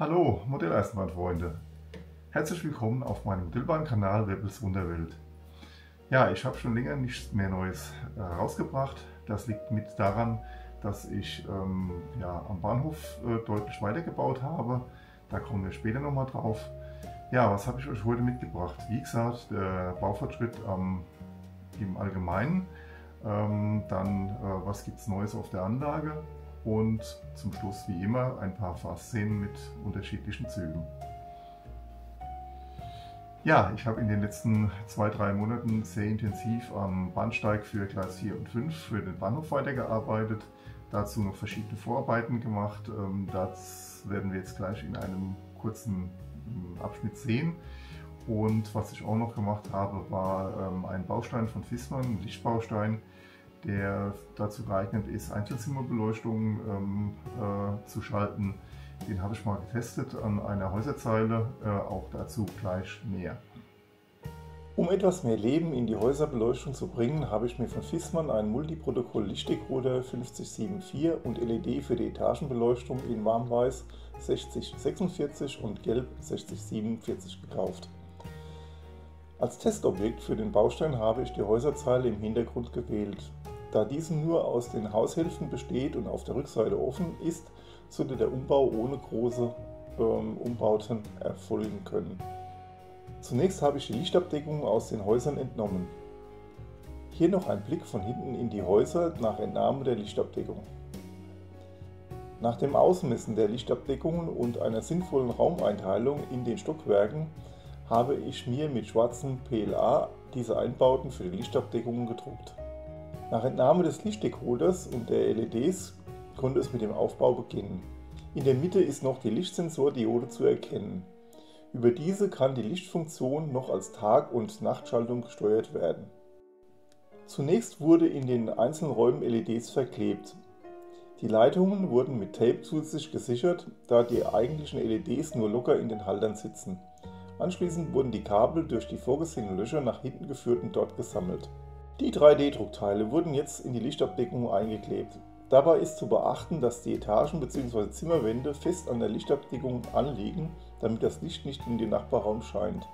Hallo Modelleisenbahnfreunde, herzlich willkommen auf meinem Modellbahnkanal Weppels Wunderwelt. Ja, ich habe schon länger nichts mehr Neues rausgebracht. Das liegt mit daran, dass ich am Bahnhof deutlich weitergebaut habe. Da kommen wir später nochmal drauf. Ja, was habe ich euch heute mitgebracht? Wie gesagt, der Baufortschritt im Allgemeinen. Was gibt es Neues auf der Anlage? Und zum Schluss wie immer ein paar Fahrszenen mit unterschiedlichen Zügen. Ja, ich habe in den letzten 2-3 Monaten sehr intensiv am Bahnsteig für Gleis 4 und 5 für den Bahnhof weitergearbeitet. Dazu noch verschiedene Vorarbeiten gemacht. Das werden wir jetzt gleich in einem kurzen Abschnitt sehen. Und was ich auch noch gemacht habe, war ein Baustein von Viessmann, ein Lichtbaustein, der dazu geeignet ist, Einzelzimmerbeleuchtung zu schalten. Den habe ich mal getestet an einer Häuserzeile, auch dazu gleich mehr. Um etwas mehr Leben in die Häuserbeleuchtung zu bringen, habe ich mir von Viessmann einen Multiprotokoll-Lichtdecoder 5074 und LED für die Etagenbeleuchtung in Warmweiß 6046 und Gelb 6047 gekauft. Als Testobjekt für den Baustein habe ich die Häuserzeile im Hintergrund gewählt. Da diese nur aus den Haushälften besteht und auf der Rückseite offen ist, sollte der Umbau ohne große Umbauten erfolgen können. Zunächst habe ich die Lichtabdeckung aus den Häusern entnommen. Hier noch ein Blick von hinten in die Häuser nach Entnahme der Lichtabdeckung. Nach dem Ausmessen der Lichtabdeckungen und einer sinnvollen Raumeinteilung in den Stockwerken habe ich mir mit schwarzem PLA diese Einbauten für die Lichtabdeckungen gedruckt. Nach Entnahme des Lichtdecoders und der LEDs konnte es mit dem Aufbau beginnen. In der Mitte ist noch die Lichtsensordiode zu erkennen. Über diese kann die Lichtfunktion noch als Tag- und Nachtschaltung gesteuert werden. Zunächst wurde in den einzelnen Räumen LEDs verklebt. Die Leitungen wurden mit Tape zusätzlich gesichert, da die eigentlichen LEDs nur locker in den Haltern sitzen. Anschließend wurden die Kabel durch die vorgesehenen Löcher nach hinten geführt und dort gesammelt. Die 3D-Druckteile wurden jetzt in die Lichtabdeckung eingeklebt. Dabei ist zu beachten, dass die Etagen bzw. Zimmerwände fest an der Lichtabdeckung anliegen, damit das Licht nicht in den Nachbarraum scheint.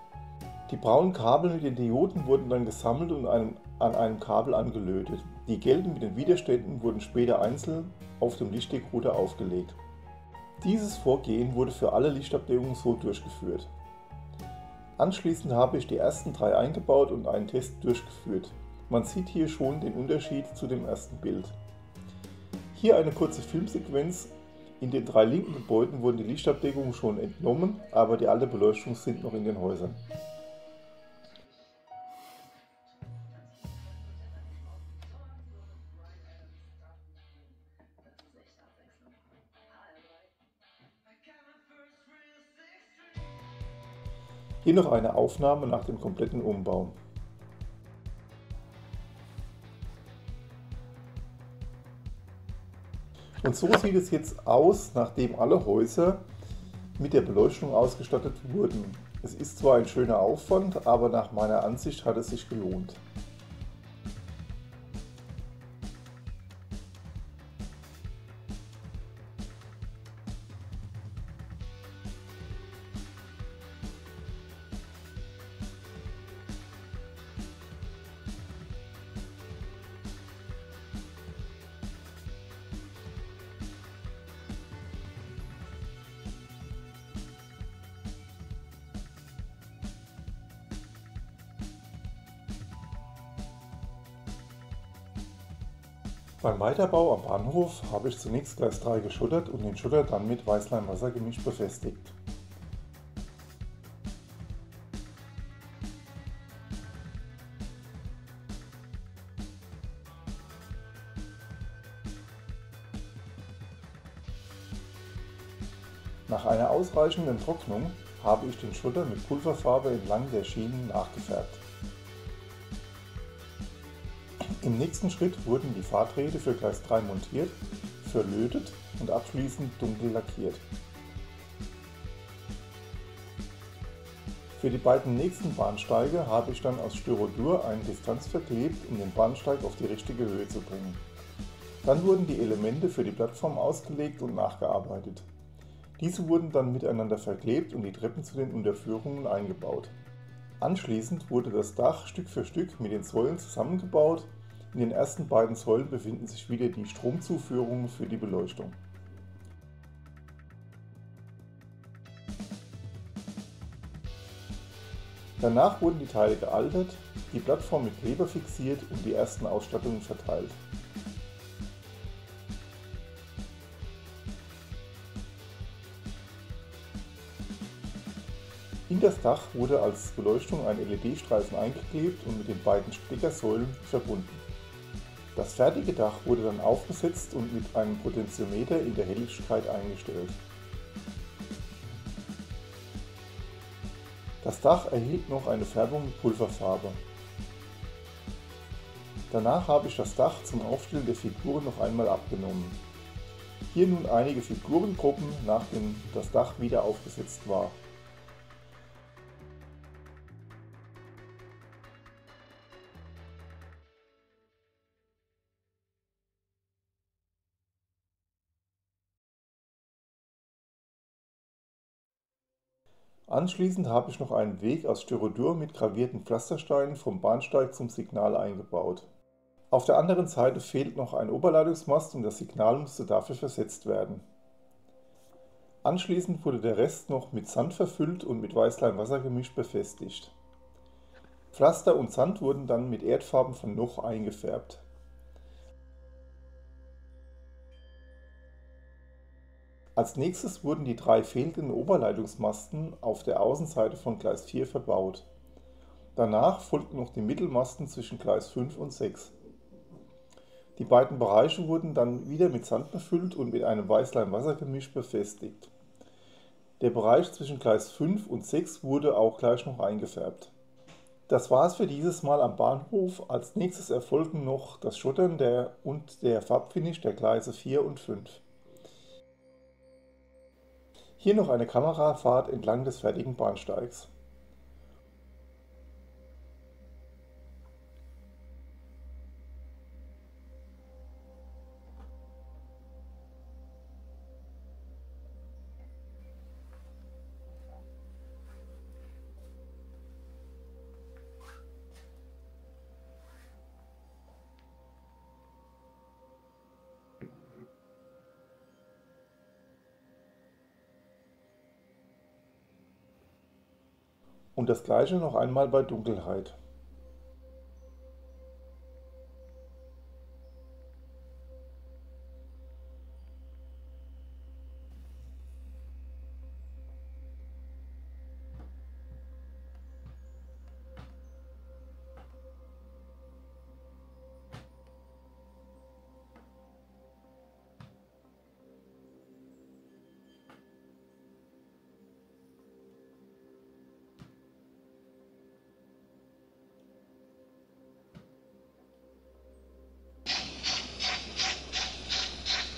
Die braunen Kabel mit den Dioden wurden dann gesammelt und an einem Kabel angelötet. Die gelben mit den Widerständen wurden später einzeln auf dem Lichtdecoder aufgelegt. Dieses Vorgehen wurde für alle Lichtabdeckungen so durchgeführt. Anschließend habe ich die ersten 3 eingebaut und einen Test durchgeführt. Man sieht hier schon den Unterschied zu dem ersten Bild. Hier eine kurze Filmsequenz. In den 3 linken Gebäuden wurden die Lichtabdeckungen schon entnommen, aber die alte Beleuchtung sind noch in den Häusern. Hier noch eine Aufnahme nach dem kompletten Umbau. Und so sieht es jetzt aus, nachdem alle Häuser mit der Beleuchtung ausgestattet wurden. Es ist zwar ein schöner Aufwand, aber nach meiner Ansicht hat es sich gelohnt. Beim Weiterbau am Bahnhof habe ich zunächst Gleis 3 geschuttert und den Schutter dann mit Weißleim-Wassergemisch befestigt. Nach einer ausreichenden Trocknung habe ich den Schutter mit Pulverfarbe entlang der Schienen nachgefärbt. Im nächsten Schritt wurden die Fahrträder für Gleis 3 montiert, verlötet und abschließend dunkel lackiert. Für die beiden nächsten Bahnsteige habe ich dann aus Styrodur eine Distanz verklebt, um den Bahnsteig auf die richtige Höhe zu bringen. Dann wurden die Elemente für die Plattform ausgelegt und nachgearbeitet. Diese wurden dann miteinander verklebt und die Treppen zu den Unterführungen eingebaut. Anschließend wurde das Dach Stück für Stück mit den Säulen zusammengebaut. In den ersten beiden Säulen befinden sich wieder die Stromzuführungen für die Beleuchtung. Danach wurden die Teile gealtert, die Plattform mit Kleber fixiert und die ersten Ausstattungen verteilt. In das Dach wurde als Beleuchtung ein LED-Streifen eingeklebt und mit den beiden Steckersäulen verbunden. Das fertige Dach wurde dann aufgesetzt und mit einem Potentiometer in der Helligkeit eingestellt. Das Dach erhielt noch eine Färbung mit Pulverfarbe. Danach habe ich das Dach zum Aufstellen der Figuren noch einmal abgenommen. Hier nun einige Figurengruppen, nachdem das Dach wieder aufgesetzt war. Anschließend habe ich noch einen Weg aus Styrodur mit gravierten Pflastersteinen vom Bahnsteig zum Signal eingebaut. Auf der anderen Seite fehlt noch ein Oberleitungsmast und das Signal musste dafür versetzt werden. Anschließend wurde der Rest noch mit Sand verfüllt und mit Weißleim-Wassergemisch befestigt. Pflaster und Sand wurden dann mit Erdfarben von Noch eingefärbt. Als nächstes wurden die 3 fehlenden Oberleitungsmasten auf der Außenseite von Gleis 4 verbaut. Danach folgten noch die Mittelmasten zwischen Gleis 5 und 6. Die beiden Bereiche wurden dann wieder mit Sand befüllt und mit einem Weißleim-Wassergemisch befestigt. Der Bereich zwischen Gleis 5 und 6 wurde auch gleich noch eingefärbt. Das war es für dieses Mal am Bahnhof. Als nächstes erfolgten noch das Schottern und der Farbfinish der Gleise 4 und 5. Hier noch eine Kamerafahrt entlang des fertigen Bahnsteigs. Und das gleiche noch einmal bei Dunkelheit.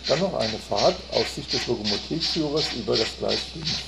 Dann noch eine Fahrt aus Sicht des Lokomotivführers über das Gleis 5.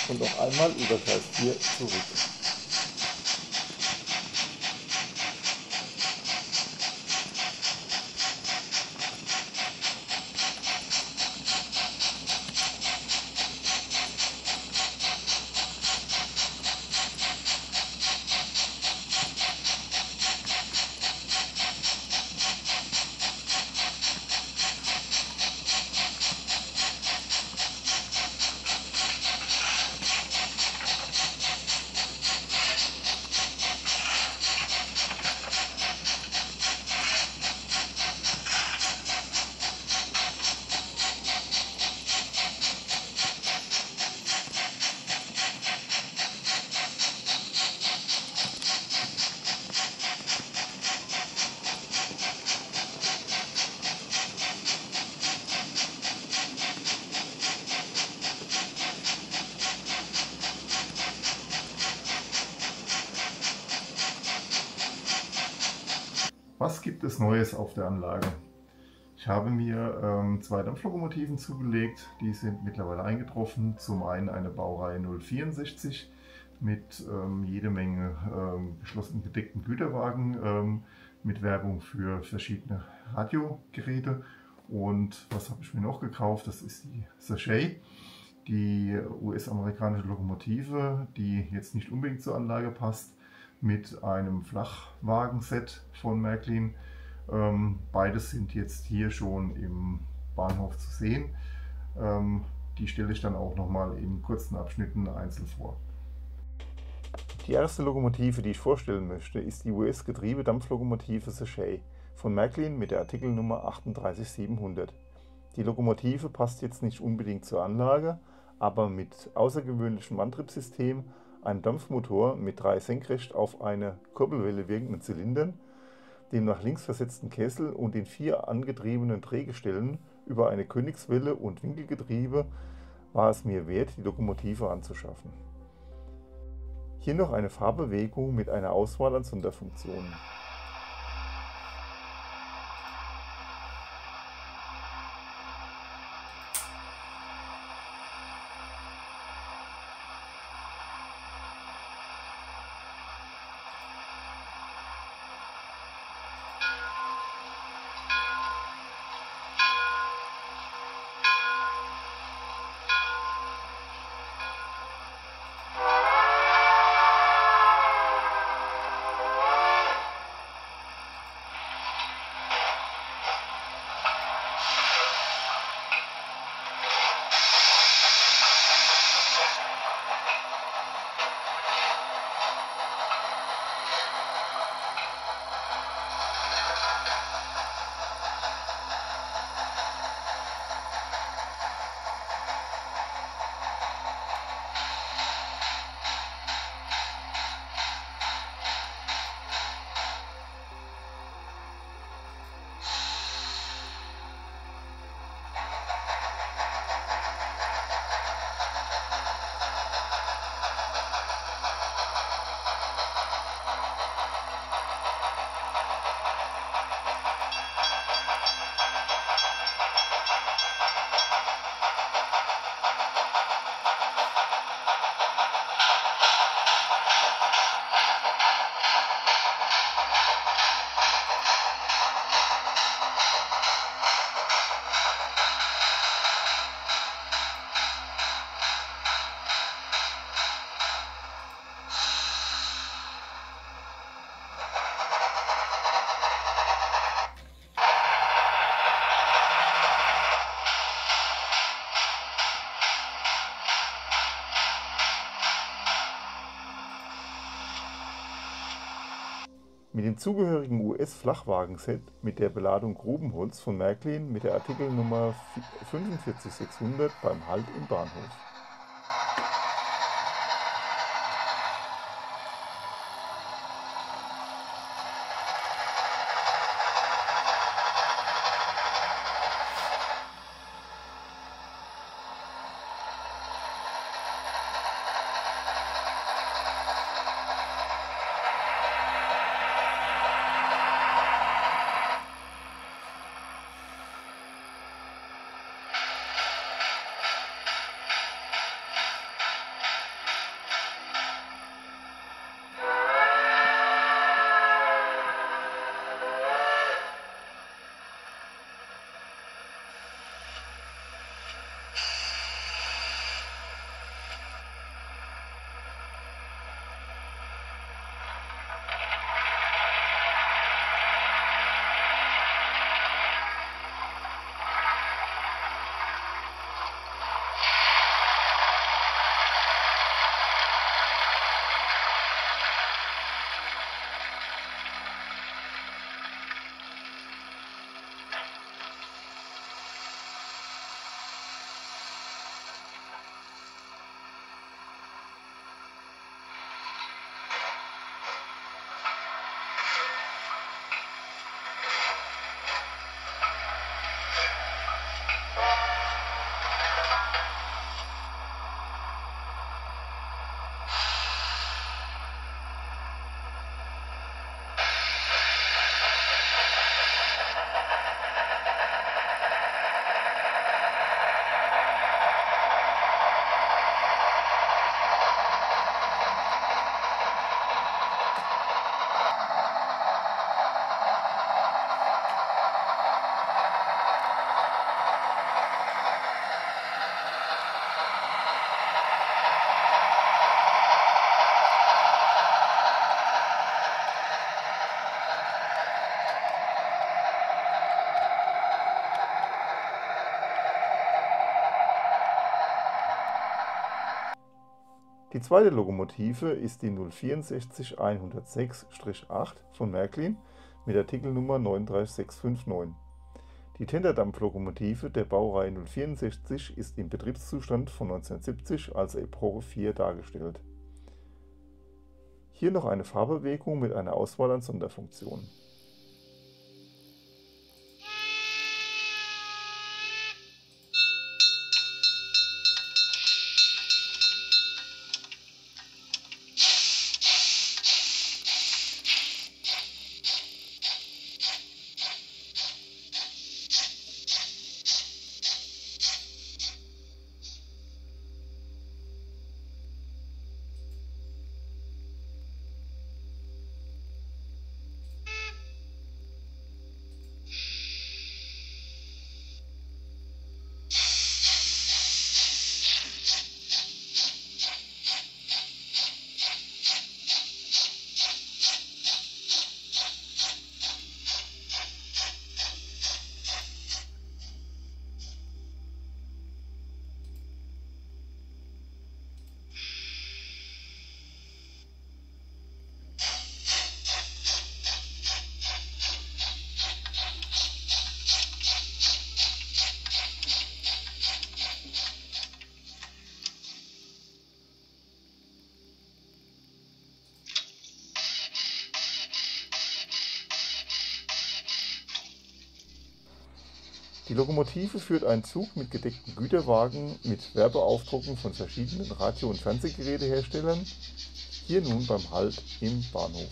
Und noch einmal über Gleis 4 zurück. Was gibt es Neues auf der Anlage? Ich habe mir zwei Dampflokomotiven zugelegt, die sind mittlerweile eingetroffen. Zum einen eine Baureihe 064 mit jede Menge geschlossen gedeckten Güterwagen mit Werbung für verschiedene Radiogeräte. Und was habe ich mir noch gekauft? Das ist die Sachet, die US-amerikanische Lokomotive, die jetzt nicht unbedingt zur Anlage passt, mit einem Flachwagenset von Märklin. Beides sind jetzt hier schon im Bahnhof zu sehen. Die stelle ich dann auch nochmal in kurzen Abschnitten einzeln vor. Die erste Lokomotive, die ich vorstellen möchte, ist die US-Getriebe-Dampflokomotive Sachet von Märklin mit der Artikelnummer 38700. Die Lokomotive passt jetzt nicht unbedingt zur Anlage, aber mit außergewöhnlichem Antriebssystem, einem Dampfmotor mit 3 senkrecht auf eine Kurbelwelle wirkenden Zylindern, dem nach links versetzten Kessel und den 4 angetriebenen Drehgestellen über eine Königswelle und Winkelgetriebe war es mir wert, die Lokomotive anzuschaffen. Hier noch eine Fahrbewegung mit einer Auswahl an Sonderfunktionen. Mit dem zugehörigen US-Flachwagenset mit der Beladung Grubenholz von Märklin mit der Artikelnummer 45600 beim Halt im Bahnhof. Die zweite Lokomotive ist die 064 106-8 von Märklin mit Artikelnummer 39659. Die Tenderdampflokomotive der Baureihe 064 ist im Betriebszustand von 1970 als Epoche 4 dargestellt. Hier noch eine Fahrbewegung mit einer Auswahl an Sonderfunktionen. Die Lokomotive führt einen Zug mit gedeckten Güterwagen mit Werbeaufdrucken von verschiedenen Radio- und Fernsehgeräteherstellern, hier nun beim Halt im Bahnhof.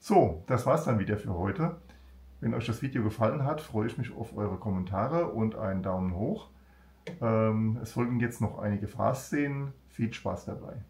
So, das war's dann wieder für heute. Wenn euch das Video gefallen hat, freue ich mich auf eure Kommentare und einen Daumen hoch. Es folgen jetzt noch einige Fraßszenen. Viel Spaß dabei.